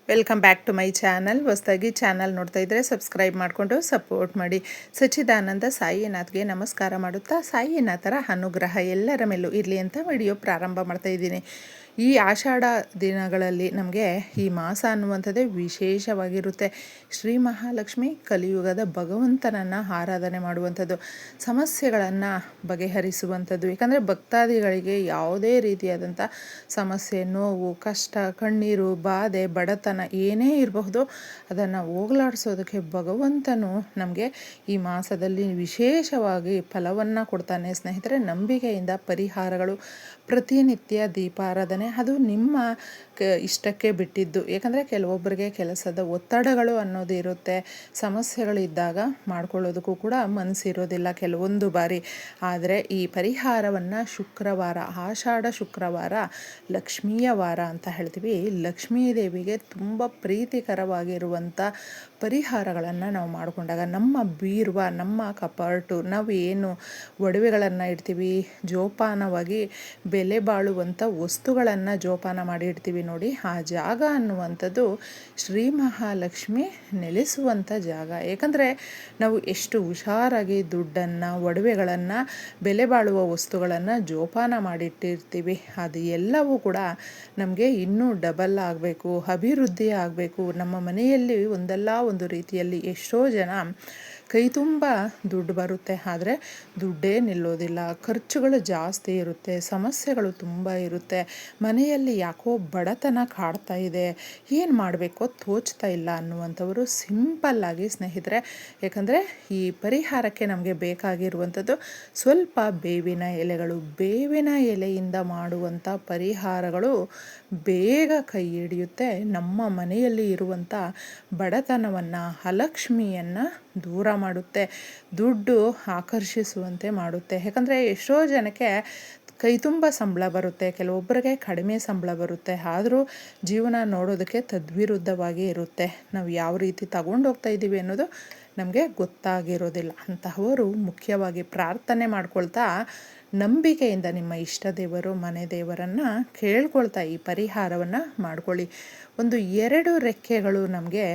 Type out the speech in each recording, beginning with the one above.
Welcome back to my channel. ಹೊಸದಾಗಿ channel ನೋಡ್ತಾ ಇದ್ದರೆ ಸಬ್ಸ್ಕ್ರೈಬ್ ಮಾಡಿಕೊಂಡು ಸಪೋರ್ಟ್ ಮಾಡಿ. ಸಚ್ಚಿದಾನಂದ ಸಾಯಿನಾಥ್ಗೆ ನಮಸ್ಕಾರ ಮಾಡುತ್ತಾ ಸಾಯಿನಾಥರ ಅನುಗ್ರಹ ಎಲ್ಲರ ಮೇಲೂ ಇರಲಿ ಅಂತ ವಿಡಿಯೋ ಪ್ರಾರಂಭ ಮಾಡ್ತಾ ಇದ್ದೀನಿ. ಈ ಆಷಾಢ ದಿನಗಳಲ್ಲಿ ನಮಗೆ ಈ ಮಾಸ ಅನ್ನುವಂಥದ್ದೇ ವಿಶೇಷವಾಗಿರುತ್ತೆ. ಶ್ರೀ ಮಹಾಲಕ್ಷ್ಮಿ ಕಲಿಯುಗದ ಭಗವಂತನನ್ನು ಆರಾಧನೆ ಮಾಡುವಂಥದ್ದು, ಸಮಸ್ಯೆಗಳನ್ನು ಬಗೆಹರಿಸುವಂಥದ್ದು. ಯಾಕಂದರೆ ಭಕ್ತಾದಿಗಳಿಗೆ ಯಾವುದೇ ರೀತಿಯಾದಂಥ ಸಮಸ್ಯೆ, ನೋವು, ಕಷ್ಟ, ಕಣ್ಣೀರು, ಬಾಧೆ, ಬಡತನ ಏನೇ ಇರಬಹುದು ಅದನ್ನು ಹೋಗಲಾಡಿಸೋದಕ್ಕೆ ಭಗವಂತನು ನಮಗೆ ಈ ಮಾಸದಲ್ಲಿ ವಿಶೇಷವಾಗಿ ಫಲವನ್ನು ಕೊಡ್ತಾನೆ. ಸ್ನೇಹಿತರೆ, ನಂಬಿಕೆಯಿಂದ ಪರಿಹಾರಗಳು, ಪ್ರತಿನಿತ್ಯ ದೀಪಾರಾಧನೆ ಅದು ನಿಮ್ಮ ಇಷ್ಟಕ್ಕೆ ಬಿಟ್ಟಿದ್ದು. ಯಾಕಂದರೆ ಕೆಲವೊಬ್ಬರಿಗೆ ಕೆಲಸದ ಒತ್ತಡಗಳು ಅನ್ನೋದು ಇರುತ್ತೆ, ಸಮಸ್ಯೆಗಳಿದ್ದಾಗ ಮಾಡ್ಕೊಳ್ಳೋದಕ್ಕೂ ಕೂಡ ಮನಸ್ಸಿರೋದಿಲ್ಲ ಕೆಲವೊಂದು ಬಾರಿ. ಆದರೆ ಈ ಪರಿಹಾರವನ್ನು ಶುಕ್ರವಾರ, ಆಷಾಢ ಶುಕ್ರವಾರ ಲಕ್ಷ್ಮೀಯ ವಾರ ಅಂತ ಹೇಳ್ತೀವಿ, ಲಕ್ಷ್ಮೀ ದೇವಿಗೆ ತುಂಬ ಪ್ರೀತಿಕರವಾಗಿರುವಂಥ ಪರಿಹಾರಗಳನ್ನು ನಾವು ಮಾಡಿಕೊಂಡಾಗ ನಮ್ಮ ಬೀರುವ, ನಮ್ಮ ಕಪಾಟು, ನಾವು ಏನು ಒಡವೆಗಳನ್ನು ಇಡ್ತೀವಿ, ಜೋಪಾನವಾಗಿ ಬೆಲೆ ಬಾಳುವಂಥ ವಸ್ತುಗಳನ್ನು ಜೋಪಾನ ಮಾಡಿ ಇಡ್ತೀವಿ ನೋಡಿ, ಆ ಜಾಗ ಅನ್ನುವಂಥದ್ದು ಶ್ರೀ ಮಹಾಲಕ್ಷ್ಮಿ ನೆಲೆಸುವಂಥ ಜಾಗ. ಏಕೆಂದರೆ ನಾವು ಎಷ್ಟು ಹುಷಾರಾಗಿ ದುಡ್ಡನ್ನು, ಒಡವೆಗಳನ್ನು, ಬೆಲೆ ಬಾಳುವ ವಸ್ತುಗಳನ್ನು ಜೋಪಾನ ಮಾಡಿಟ್ಟಿರ್ತೀವಿ, ಅದು ಎಲ್ಲವೂ ಕೂಡ ನಮಗೆ ಇನ್ನೂ ಡಬಲ್ ಆಗಬೇಕು, ಅಭಿವೃದ್ಧಿ ಆಗಬೇಕು. ನಮ್ಮ ಮನೆಯಲ್ಲಿ ಒಂದಲ್ಲ ಒಂದು ರೀತಿಯಲ್ಲಿ ಎಷ್ಟೋ ಜನ ಕೈ ತುಂಬ ದುಡ್ಡು ಬರುತ್ತೆ, ಆದರೆ ದುಡ್ಡೇ ನಿಲ್ಲೋದಿಲ್ಲ, ಖರ್ಚುಗಳು ಜಾಸ್ತಿ ಇರುತ್ತೆ, ಸಮಸ್ಯೆಗಳು ತುಂಬ ಇರುತ್ತೆ, ಮನೆಯಲ್ಲಿ ಯಾಕೋ ಬಡತನ ಕಾಡ್ತಾ ಇದೆ, ಏನು ಮಾಡಬೇಕೋ ತೋಚ್ತಾ ಇಲ್ಲ ಅನ್ನುವಂಥವರು ಸಿಂಪಲ್ಲಾಗಿ ಸ್ನೇಹಿತರೆ, ಯಾಕಂದರೆ ಈ ಪರಿಹಾರಕ್ಕೆ ನಮಗೆ ಬೇಕಾಗಿರುವಂಥದ್ದು ಸ್ವಲ್ಪ ಬೇವಿನ ಎಲೆಗಳು. ಬೇವಿನ ಎಲೆಯಿಂದ ಮಾಡುವಂಥ ಪರಿಹಾರಗಳು ಬೇಗ ಕೈ ಹಿಡಿಯುತ್ತೆ, ನಮ್ಮ ಮನೆಯಲ್ಲಿ ಇರುವಂಥ ಬಡತನವನ್ನು, ಅಲಕ್ಷ್ಮಿಯನ್ನು ದೂರ ಮಾಡುತ್ತೆ, ದುಡ್ಡು ಆಕರ್ಷಿಸುವಂತೆ ಮಾಡುತ್ತೆ. ಯಾಕಂದರೆ ಎಷ್ಟೋ ಜನಕ್ಕೆ ಕೈ ತುಂಬ ಸಂಬಳ ಬರುತ್ತೆ, ಕೆಲವೊಬ್ಬರಿಗೆ ಕಡಿಮೆ ಸಂಬಳ ಬರುತ್ತೆ, ಆದರೂ ಜೀವನ ನೋಡೋದಕ್ಕೆ ತದ್ವಿರುದ್ಧವಾಗಿ ಇರುತ್ತೆ. ನಾವು ಯಾವ ರೀತಿ ತಗೊಂಡು ಹೋಗ್ತಾ ಇದ್ದೀವಿ ಅನ್ನೋದು ನಮಗೆ ಗೊತ್ತಾಗಿರೋದಿಲ್ಲ. ಅಂತಹವರು ಮುಖ್ಯವಾಗಿ ಪ್ರಾರ್ಥನೆ ಮಾಡ್ಕೊಳ್ತಾ, ನಂಬಿಕೆಯಿಂದ ನಿಮ್ಮ ಇಷ್ಟ ದೇವರು, ಮನೆ ದೇವರನ್ನು ಕೇಳ್ಕೊಳ್ತಾ ಈ ಪರಿಹಾರವನ್ನು ಮಾಡ್ಕೊಳ್ಳಿ. ಒಂದು 2 ರೆಕ್ಕೆಗಳು ನಮಗೆ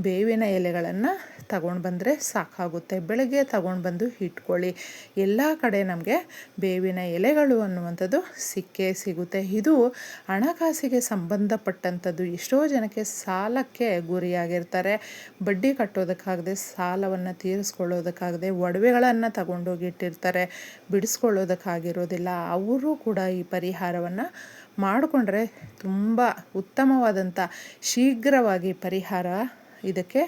ಬೇವಿನ ಎಲೆಗಳನ್ನು ತಗೊಂಡು ಬಂದರೆ ಸಾಕಾಗುತ್ತೆ. ಬೆಳಗ್ಗೆ ತಗೊಂಡು ಬಂದು ಇಟ್ಕೊಳ್ಳಿ. ಎಲ್ಲ ಕಡೆ ನಮಗೆ ಬೇವಿನ ಎಲೆಗಳು ಅನ್ನುವಂಥದ್ದು ಸಿಕ್ಕೇ ಸಿಗುತ್ತೆ. ಇದು ಹಣಕಾಸಿಗೆ ಸಂಬಂಧಪಟ್ಟಂಥದ್ದು. ಎಷ್ಟೋ ಜನಕ್ಕೆ ಸಾಲಕ್ಕೆ ಗುರಿಯಾಗಿರ್ತಾರೆ, ಬಡ್ಡಿ ಕಟ್ಟೋದಕ್ಕಾಗದೆ, ಸಾಲವನ್ನು ತೀರಿಸ್ಕೊಳ್ಳೋದಕ್ಕಾಗದೆ, ಒಡವೆಗಳನ್ನು ತಗೊಂಡೋಗಿಟ್ಟಿರ್ತಾರೆ, ಬಿಡಿಸ್ಕೊಳ್ಳೋದಕ್ಕಾಗಿರೋದಿಲ್ಲ. ಅವರು ಕೂಡ ಈ ಪರಿಹಾರವನ್ನು ಮಾಡಿಕೊಂಡ್ರೆ ತುಂಬ ಉತ್ತಮವಾದಂಥ, ಶೀಘ್ರವಾಗಿ ಪರಿಹಾರ ಇದಕ್ಕೆ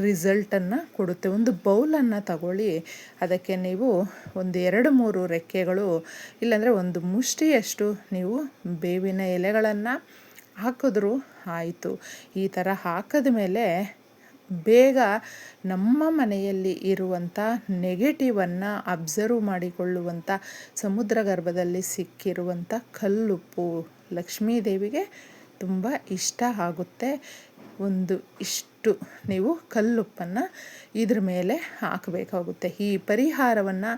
ರಿಸಲ್ಟನ್ನು ಕೊಡುತ್ತೆ. ಒಂದು ಬೌಲನ್ನು ತಗೊಳ್ಳಿ, ಅದಕ್ಕೆ ನೀವು ಒಂದು 2-3 ರೆಕ್ಕೆಗಳು, ಇಲ್ಲಾಂದರೆ ಒಂದು ಮುಷ್ಟಿಯಷ್ಟು ನೀವು ಬೇವಿನ ಎಲೆಗಳನ್ನು ಹಾಕಿದ್ರೂ ಆಯಿತು. ಈ ಥರ ಹಾಕಿದ ಮೇಲೆ ಬೇಗ ನಮ್ಮ ಮನೆಯಲ್ಲಿ ಇರುವಂಥ ನೆಗೆಟಿವನ್ನು ಅಬ್ಸರ್ವ್ ಮಾಡಿಕೊಳ್ಳುವಂಥ, ಸಮುದ್ರ ಗರ್ಭದಲ್ಲಿ ಸಿಕ್ಕಿರುವಂಥ ಕಲ್ಲುಪ್ಪು ಲಕ್ಷ್ಮೀ ದೇವಿಗೆ ತುಂಬ ಇಷ್ಟ ಆಗುತ್ತೆ. ಒಂದು ಇಷ್ಟು ನೀವು ಕಲ್ಲುಪ್ಪನ್ನು ಇದ್ರ ಮೇಲೆ ಹಾಕಬೇಕಾಗುತ್ತೆ. ಈ ಪರಿಹಾರವನ್ನು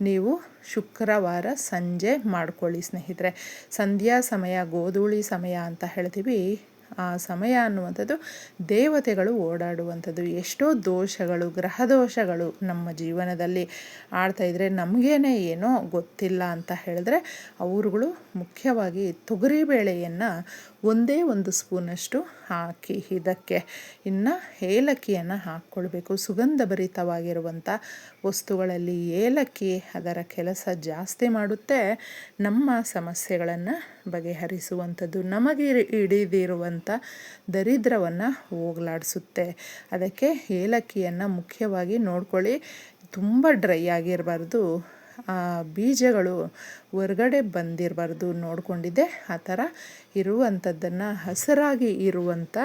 ನೀವು ಶುಕ್ರವಾರ ಸಂಜೆ ಮಾಡ್ಕೊಳ್ಳಿ ಸ್ನೇಹಿತರೆ. ಸಂಧ್ಯಾ ಸಮಯ, ಗೋಧೂಳಿ ಸಮಯ ಅಂತ ಹೇಳ್ತೀವಿ, ಆ ಸಮಯ ಅನ್ನುವಂಥದ್ದು ದೇವತೆಗಳು ಓಡಾಡುವಂಥದ್ದು. ಎಷ್ಟೋ ದೋಷಗಳು, ಗ್ರಹ ದೋಷಗಳು ನಮ್ಮ ಜೀವನದಲ್ಲಿ ಆಡ್ತಾಯಿದ್ರೆ ನಮಗೇನೆ ಏನೋ ಗೊತ್ತಿಲ್ಲ ಅಂತ ಹೇಳಿದ್ರೆ, ಅವರುಗಳು ಮುಖ್ಯವಾಗಿ ತೊಗರಿಬೇಳೆಯನ್ನು ಒಂದೇ 1 ಸ್ಪೂನಷ್ಟು ಹಾಕಿ, ಇದಕ್ಕೆ ಇನ್ನು ಏಲಕ್ಕಿಯನ್ನು ಹಾಕ್ಕೊಳ್ಬೇಕು. ಸುಗಂಧಭರಿತವಾಗಿರುವಂಥ ವಸ್ತುಗಳಲ್ಲಿ ಏಲಕ್ಕಿ ಅದರ ಕೆಲಸ ಜಾಸ್ತಿ ಮಾಡುತ್ತೆ, ನಮ್ಮ ಸಮಸ್ಯೆಗಳನ್ನು ಬಗೆಹರಿಸುವಂಥದ್ದು, ನಮಗೆ ಹಿಡಿದಿರುವಂಥ ದರಿದ್ರವನ್ನು ಹೋಗಲಾಡಿಸುತ್ತೆ. ಅದಕ್ಕೆ ಏಲಕ್ಕಿಯನ್ನು ಮುಖ್ಯವಾಗಿ ನೋಡ್ಕೊಳ್ಳಿ, ತುಂಬ ಡ್ರೈ ಆಗಿರಬಾರ್ದು, ಬೀಜಗಳು ಹೊರಗಡೆ ಬಂದಿರಬಾರ್ದು, ನೋಡಿಕೊಂಡಿದ್ದೆ ಆ ಥರ ಇರುವಂಥದ್ದನ್ನು, ಹಸಿರಾಗಿ ಇರುವಂಥ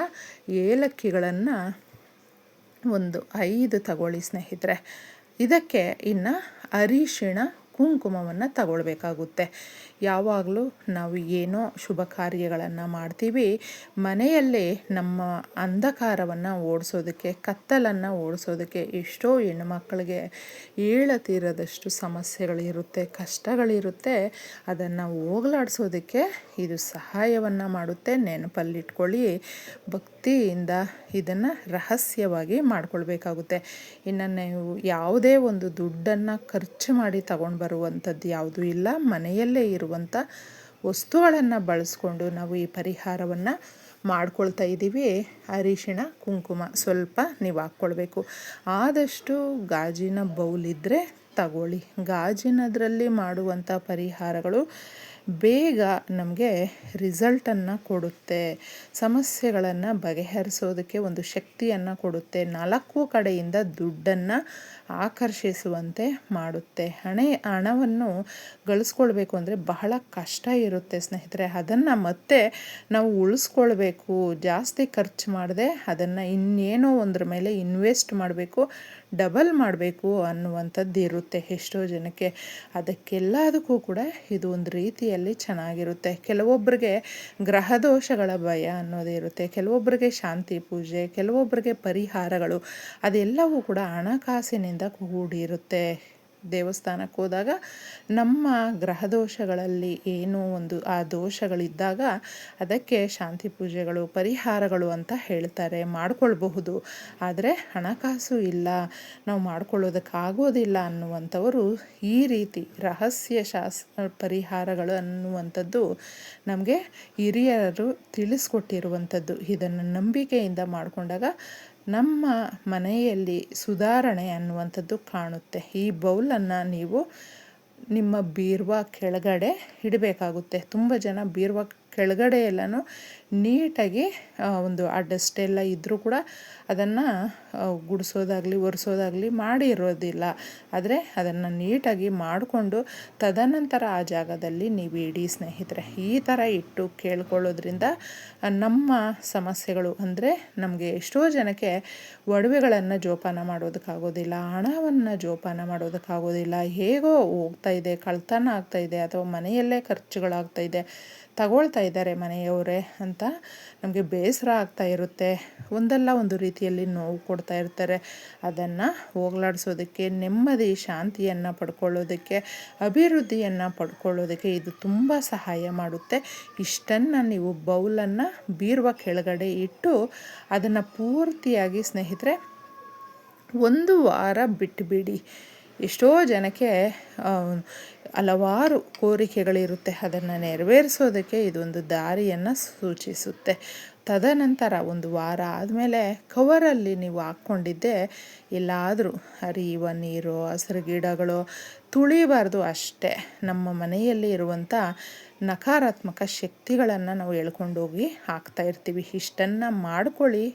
ಏಲಕ್ಕಿಗಳನ್ನು ಒಂದು 5 ತಗೊಳ್ಳಿ ಸ್ನೇಹಿತರೆ. ಇದಕ್ಕೆ ಇನ್ನು ಅರಿಶಿಣ, ಕುಂಕುಮವನ್ನು ತಗೊಳ್ಬೇಕಾಗುತ್ತೆ. ಯಾವಾಗಲೂ ನಾವು ಏನೋ ಶುಭ ಕಾರ್ಯಗಳನ್ನು ಮಾಡ್ತೀವಿ, ಮನೆಯಲ್ಲೇ ನಮ್ಮ ಅಂಧಕಾರವನ್ನು ಓಡಿಸೋದಕ್ಕೆ, ಕತ್ತಲನ್ನು ಓಡಿಸೋದಕ್ಕೆ ಎಷ್ಟೋ ಹೆಣ್ಣುಮಕ್ಕಳಿಗೆ ಹೇಳತೀರದಷ್ಟು ಸಮಸ್ಯೆಗಳಿರುತ್ತೆ, ಕಷ್ಟಗಳಿರುತ್ತೆ. ಅದನ್ನು ಹೋಗಲಾಡಿಸೋದಕ್ಕೆ ಇದು ಸಹಾಯವನ್ನು ಮಾಡುತ್ತೆ. ನೆನಪಲ್ಲಿಟ್ಕೊಳ್ಳಿ, ಭಕ್ತಿಯಿಂದ ಇದನ್ನು ರಹಸ್ಯವಾಗಿ ಮಾಡ್ಕೊಳ್ಬೇಕಾಗುತ್ತೆ. ಇನ್ನು ನೀವು ಯಾವುದೇ ಒಂದು ದುಡ್ಡನ್ನು ಖರ್ಚು ಮಾಡಿ ತಗೊಂಡು ಬರುವಂಥದ್ದು ಯಾವುದೂ ಇಲ್ಲ. ಮನೆಯಲ್ಲೇ ಇರುವಂಥ ವಸ್ತುಗಳನ್ನು ಬಳಸ್ಕೊಂಡು ನಾವು ಈ ಪರಿಹಾರವನ್ನು ಮಾಡ್ಕೊಳ್ತಾ ಇದ್ದೀವಿ. ಅರಿಶಿಣ ಕುಂಕುಮ ಸ್ವಲ್ಪ ನೀವು ಹಾಕ್ಕೊಳ್ಬೇಕು. ಆದಷ್ಟು ಗಾಜಿನ ಬೌಲಿದ್ದರೆ ತಗೊಳ್ಳಿ. ಗಾಜಿನದರಲ್ಲಿ ಮಾಡುವಂಥ ಪರಿಹಾರಗಳು ಬೇಗ ನಮಗೆ ರಿಸಲ್ಟನ್ನು ಕೊಡುತ್ತೆ, ಸಮಸ್ಯೆಗಳನ್ನು ಬಗೆಹರಿಸೋದಕ್ಕೆ ಒಂದು ಶಕ್ತಿಯನ್ನು ಕೊಡುತ್ತೆ, 4 ಕಡೆಯಿಂದ ದುಡ್ಡನ್ನು ಆಕರ್ಷಿಸುವಂತೆ ಮಾಡುತ್ತೆ. ಹಣವನ್ನು ಗಳಿಸ್ಕೊಳ್ಬೇಕು ಅಂದರೆ ಬಹಳ ಕಷ್ಟ ಇರುತ್ತೆ ಸ್ನೇಹಿತರೆ. ಅದನ್ನು ಮತ್ತೆ ನಾವು ಉಳಿಸ್ಕೊಳ್ಬೇಕು, ಜಾಸ್ತಿ ಖರ್ಚು ಮಾಡದೆ ಅದನ್ನು ಇನ್ನೇನೋ ಒಂದ್ರ ಮೇಲೆ ಇನ್ವೆಸ್ಟ್ ಮಾಡಬೇಕು, ಡಬಲ್ ಮಾಡಬೇಕು ಅನ್ನುವಂಥದ್ದು ಇರುತ್ತೆ ಎಷ್ಟೋ ಜನಕ್ಕೆ. ಅದಕ್ಕೆಲ್ಲದಕ್ಕೂ ಕೂಡ ಇದು ಒಂದು ರೀತಿಯಲ್ಲಿ ಚೆನ್ನಾಗಿರುತ್ತೆ. ಕೆಲವೊಬ್ಬರಿಗೆ ಗ್ರಹದೋಷಗಳ ಭಯ ಅನ್ನೋದೇ ಇರುತ್ತೆ, ಕೆಲವೊಬ್ಬರಿಗೆ ಶಾಂತಿ ಪೂಜೆ, ಕೆಲವೊಬ್ಬರಿಗೆ ಪರಿಹಾರಗಳು, ಅದೆಲ್ಲವೂ ಕೂಡ ಹಣಕಾಸಿನಿಂದ ಕೂಡಿರುತ್ತೆ. ದೇವಸ್ಥಾನಕ್ಕೆ ಹೋದಾಗ ನಮ್ಮ ಗ್ರಹದೋಷಗಳಲ್ಲಿ ಏನೋ ಒಂದು ಆ ದೋಷಗಳಿದ್ದಾಗ ಅದಕ್ಕೆ ಶಾಂತಿ ಪೂಜೆಗಳು, ಪರಿಹಾರಗಳು ಅಂತ ಹೇಳ್ತಾರೆ, ಮಾಡ್ಕೊಳ್ಬಹುದು. ಆದರೆ ಹಣಕಾಸು ಇಲ್ಲ, ನಾವು ಮಾಡ್ಕೊಳ್ಳೋದಕ್ಕಾಗೋದಿಲ್ಲ ಅನ್ನುವಂಥವರು ಈ ರೀತಿ ರಹಸ್ಯ ಪರಿಹಾರಗಳು ಅನ್ನುವಂಥದ್ದು ನಮಗೆ ಹಿರಿಯರು ತಿಳಿಸ್ಕೊಟ್ಟಿರುವಂಥದ್ದು. ಇದನ್ನು ನಂಬಿಕೆಯಿಂದ ಮಾಡಿಕೊಂಡಾಗ ನಮ್ಮ ಮನೆಯಲ್ಲಿ ಸುಧಾರಣೆ ಅನ್ನುವಂಥದ್ದು ಕಾಣುತ್ತೆ. ಈ ಬೌಲನ್ನು ನೀವು ನಿಮ್ಮ ಬೀರುವಾ ಕೆಳಗಡೆ ಇಡಬೇಕಾಗುತ್ತೆ. ತುಂಬ ಜನ ಬೀರುವಾ ಕೆಳಗಡೆ ಎಲ್ಲನೂ ನೀಟಾಗಿ ಒಂದು ಆ ಡಸ್ಟ್ ಎಲ್ಲ ಇದ್ದರೂ ಕೂಡ ಅದನ್ನು ಗುಡಿಸೋದಾಗಲಿ ಒರೆಸೋದಾಗಲಿ ಮಾಡಿರೋದಿಲ್ಲ. ಆದರೆ ಅದನ್ನು ನೀಟಾಗಿ ಮಾಡಿಕೊಂಡು ತದನಂತರ ಆ ಜಾಗದಲ್ಲಿ ನೀವು ಇಡಿ ಸ್ನೇಹಿತರೆ. ಈ ಥರ ಇಟ್ಟು ಕೇಳ್ಕೊಳ್ಳೋದ್ರಿಂದ ನಮ್ಮ ಸಮಸ್ಯೆಗಳು ಅಂದರೆ ನಮಗೆ ಎಷ್ಟೋ ಜನಕ್ಕೆ ಒಡವೆಗಳನ್ನು ಜೋಪಾನ ಮಾಡೋದಕ್ಕಾಗೋದಿಲ್ಲ, ಹಣವನ್ನು ಜೋಪಾನ ಮಾಡೋದಕ್ಕಾಗೋದಿಲ್ಲ, ಹೇಗೋ ಹೋಗ್ತಾಯಿದೆ, ಕಳ್ತನ ಆಗ್ತಾಯಿದೆ ಅಥವಾ ಮನೆಯಲ್ಲೇ ಖರ್ಚುಗಳಾಗ್ತಾಯಿದೆ, ತಗೊಳ್ತಾ ಇದ್ದಾರೆ ಮನೆಯವರೇ ಅಂತ ನಮಗೆ ಬೇಸರ ಆಗ್ತಾ ಇರುತ್ತೆ. ಒಂದಲ್ಲ ಒಂದು ರೀತಿಯಲ್ಲಿ ನೋವು ಕೊಡ್ತಾ ಇರ್ತಾರೆ. ಅದನ್ನು ಹೋಗಲಾಡಿಸೋದಕ್ಕೆ, ನೆಮ್ಮದಿ ಶಾಂತಿಯನ್ನು ಪಡ್ಕೊಳ್ಳೋದಕ್ಕೆ, ಅಭಿವೃದ್ಧಿಯನ್ನು ಪಡ್ಕೊಳ್ಳೋದಕ್ಕೆ ಇದು ತುಂಬ ಸಹಾಯ ಮಾಡುತ್ತೆ. ಇಷ್ಟನ್ನು ನೀವು ಬೌಲನ್ನು ಬೀರುವ ಕೆಳಗಡೆ ಇಟ್ಟು ಅದನ್ನು ಪೂರ್ತಿಯಾಗಿ ಸ್ನೇಹಿತರೆ 1 ವಾರ ಬಿಟ್ಟುಬಿಡಿ. ಎಷ್ಟೋ ಜನಕ್ಕೆ ಹಲವಾರು ಕೋರಿಕೆಗಳಿರುತ್ತೆ, ಅದನ್ನು ನೆರವೇರಿಸೋದಕ್ಕೆ ಇದೊಂದು ದಾರಿಯನ್ನು ಸೂಚಿಸುತ್ತೆ. ತದನಂತರ 1 ವಾರ ಆದಮೇಲೆ ಕವರಲ್ಲಿ ನೀವು ಹಾಕ್ಕೊಂಡಿದ್ದೆ ಎಲ್ಲಾದರೂ ಹರಿಯುವ ನೀರು, ಹಸಿರು ಗಿಡಗಳು ತುಳಿಬಾರ್ದು ಅಷ್ಟೇ. ನಮ್ಮ ಮನೆಯಲ್ಲಿ ಇರುವಂಥ ನಕಾರಾತ್ಮಕ ಶಕ್ತಿಗಳನ್ನು ನಾವು ಎಳ್ಕೊಂಡೋಗಿ ಹಾಕ್ತಾ ಇರ್ತೀವಿ. ಇಷ್ಟನ್ನು ಮಾಡ್ಕೊಳ್ಳಿ,